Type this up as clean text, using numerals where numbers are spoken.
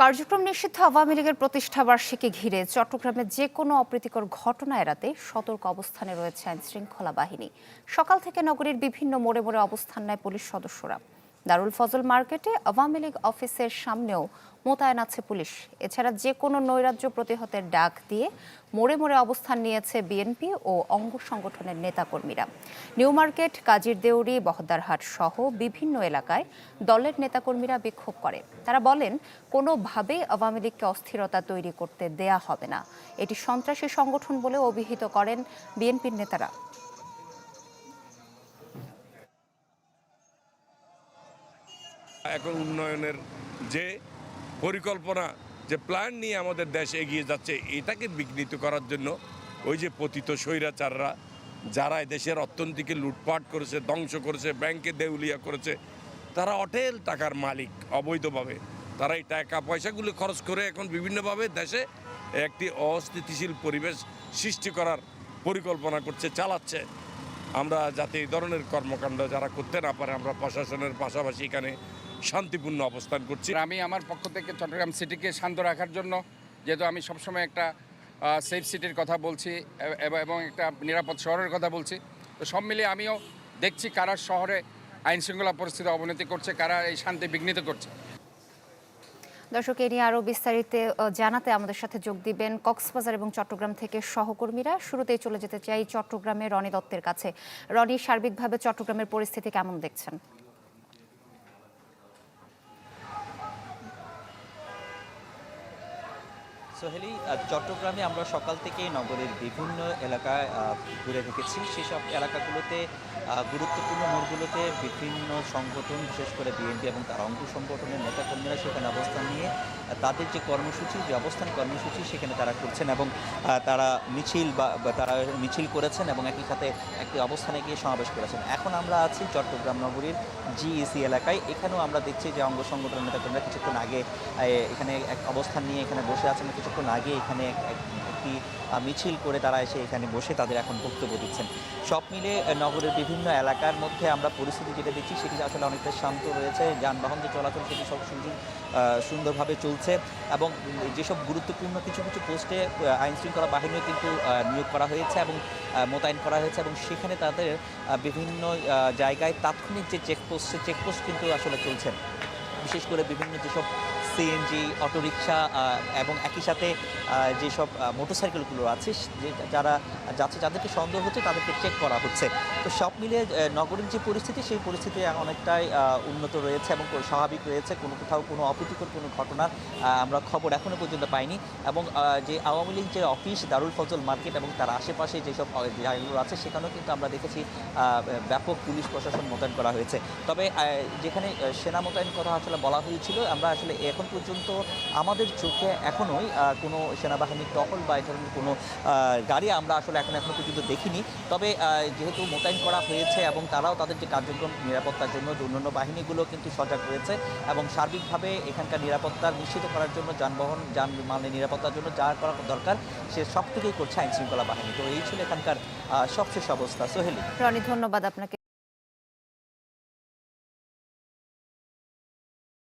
কার্যক্রম নিষিদ্ধ আওয়ামী লীগের প্রতিষ্ঠাবার্ষিকী ঘিরে চট্টগ্রামে যে কোনো অপ্রীতিকর ঘটনা এড়াতে সতর্ক অবস্থানে রয়েছে আইনশৃঙ্খলা বাহিনী। সকাল থেকে নগরীর বিভিন্ন মোড়ে মোড়ে অবস্থান নেয় পুলিশ সদস্যরা। দারুল ফজল মার্কেটে আওয়ামী লীগ অফিসের সামনেও মোতায়েন আছে পুলিশ। এছাড়া যে কোনো নৈরাজ্য প্রতিহতের ডাক দিয়ে মোড়ে মোড়ে অবস্থান নিয়েছে বিএনপি ও অঙ্গ সংগঠনের নেতাকর্মীরা। নিউ মার্কেট, কাজীর দেউরি, বহদ্দারহাট সহ বিভিন্ন এলাকায় দলের নেতাকর্মীরা বিক্ষোভ করে। তারা বলেন, কোনোভাবেই আওয়ামী লীগকে অস্থিরতা তৈরি করতে দেয়া হবে না। এটি সন্ত্রাসী সংগঠন বলে অভিহিত করেন বিএনপির নেতারা। এখন উন্নয়নের যে পরিকল্পনা, যে প্ল্যান নিয়ে আমাদের দেশ এগিয়ে যাচ্ছে, এটাকে বিঘ্নিত করার জন্য ওই যে পতিত স্বৈরাচাররা যারা দেশের অর্থনীতিকে লুটপাট করেছে, ধ্বংস করেছে, ব্যাংকে দেউলিয়া করেছে, তারা অটেল টাকার মালিক অবৈধভাবে। তারা এই টাকা পয়সাগুলো খরচ করে এখন বিভিন্নভাবে দেশে একটি অস্থিতিশীল পরিবেশ সৃষ্টি করার পরিকল্পনা করছে, চালাচ্ছে। আমরা যাতে এই ধরনের কর্মকাণ্ড যারা করতে না পারে, আমরা প্রশাসনের পাশাপাশি এখানে শান্তিপূর্ণ অবস্থান করছি। আমি আমার পক্ষ থেকে চট্টগ্রাম সিটিকে শান্ত রাখার জন্য, যেহেতু আমি সবসময় একটা সেফ সিটির কথা বলছি এবং একটা নিরাপদ শহরের কথা বলছি, তো সব মিলিয়ে আমিও দেখছি কারা শহরে আইন শৃঙ্খলা পরিস্থিতি অবনতি করছে, কারা এই শান্তি বিঘ্নিত করছে। দর্শক, এ নিয়ে আরও বিস্তারিত জানাতে আমাদের সাথে যোগ দিবেন কক্সবাজার এবং চট্টগ্রাম থেকে সহকর্মীরা। শুরুতেই চলে যেতে চাই চট্টগ্রামে রনি দত্তের কাছে। রনি, সার্বিকভাবে চট্টগ্রামের পরিস্থিতি কেমন দেখছেন? সোহেলি, চট্টগ্রামে আমরা সকাল থেকেই নগরের বিভিন্ন এলাকায় ঘুরে দেখেছি। সেসব এলাকাগুলোতে গুরুত্বপূর্ণ মোড়গুলোতে বিভিন্ন সংগঠন, বিশেষ করে বিএনপি এবং তার অঙ্গ সংগঠনের নেতাকর্মীরা সেখানে অবস্থান নিয়ে তাদের যে কর্মসূচি, যে অবস্থান কর্মসূচি সেখানে তারা করছেন এবং তারা তারা মিছিল করেছেন এবং একই সাথে একটি অবস্থানে গিয়ে সমাবেশ করেছেন। এখন আমরা আছি চট্টগ্রাম নগরীর জিইসি এলাকায়। এখানেও আমরা দেখছি যে অঙ্গ সংগঠনের নেতাকর্মীরা কিছুক্ষণ আগে এখানে এক অবস্থান নিয়ে এখানে বসে আছেন। কিছুক্ষণ আগে এখানে একটি মিছিল করে তারা এসে এখানে বসে তাদের এখন বক্তব্য দিচ্ছেন। সব মিলে নগরের বিভিন্ন এলাকার মধ্যে আমরা পরিস্থিতি যেটা দেখছি সেটি আসলে অনেকটা শান্ত রয়েছে। যানবাহন যে চলাচল সেটি সব সুন্দরভাবে চলছে এবং যেসব গুরুত্বপূর্ণ কিছু কিছু পোস্টে আইনশৃঙ্খলা বাহিনীও কিন্তু নিয়োগ করা হয়েছে এবং মোতায়েন করা হয়েছে এবং সেখানে তাদের বিভিন্ন জায়গায় তাৎক্ষণিক যে চেকপোস্ট কিন্তু আসলে চলছে। বিশেষ করে বিভিন্ন যেসব সিএনজি, অটোরিকশা এবং একই সাথে যেসব মোটরসাইকেলগুলো আছে, যারা যাচ্ছে যাদেরকে সন্দেহ হচ্ছে তাদেরকে চেক করা হচ্ছে। তো সব মিলিয়ে নগরের যে পরিস্থিতি, সেই পরিস্থিতি অনেকটাই উন্নত রয়েছে এবং স্বাভাবিক রয়েছে। কোথাও কোনো অপ্রীতিকর কোনো ঘটনার আমরা খবর এখনও পর্যন্ত পাইনি এবং যে আওয়ামী লীগ যে অফিস দারুল ফজল মার্কেট এবং তার আশেপাশে যেসব জায়গাগুলো আছে সেখানেও কিন্তু আমরা দেখেছি ব্যাপক পুলিশ প্রশাসন মোতায়েন করা হয়েছে। তবে যেখানে সেনা মোতায়েন কথা আসলে বলা হয়েছিল, আমরা আসলে এখন পর্যন্ত আমাদের চোখে এখনোই কোনো সেনাবাহিনীর টহল বা এই ধরনের কোনো গাড়ি আমরা আসলে এখনো পর্যন্ত দেখিনি। তবে যেহেতু মোতায়েন করা হয়েছে এবং তারাও তাদের যে কার্যক্রম নিরাপত্তার জন্য অন্যান্য বাহিনীগুলো কিন্তু সজাগ রয়েছে এবং সার্বিকভাবে এখানকার নিরাপত্তা নিশ্চিত করার জন্য যানবাহনের নিরাপত্তার জন্য যা করা দরকার সে সবটুকুই করছে আইনশৃঙ্খলা বাহিনী। তো এই ছিল এখানকার সবশেষ অবস্থা। সোহেলি। রনি, ধন্যবাদ আপনাকে।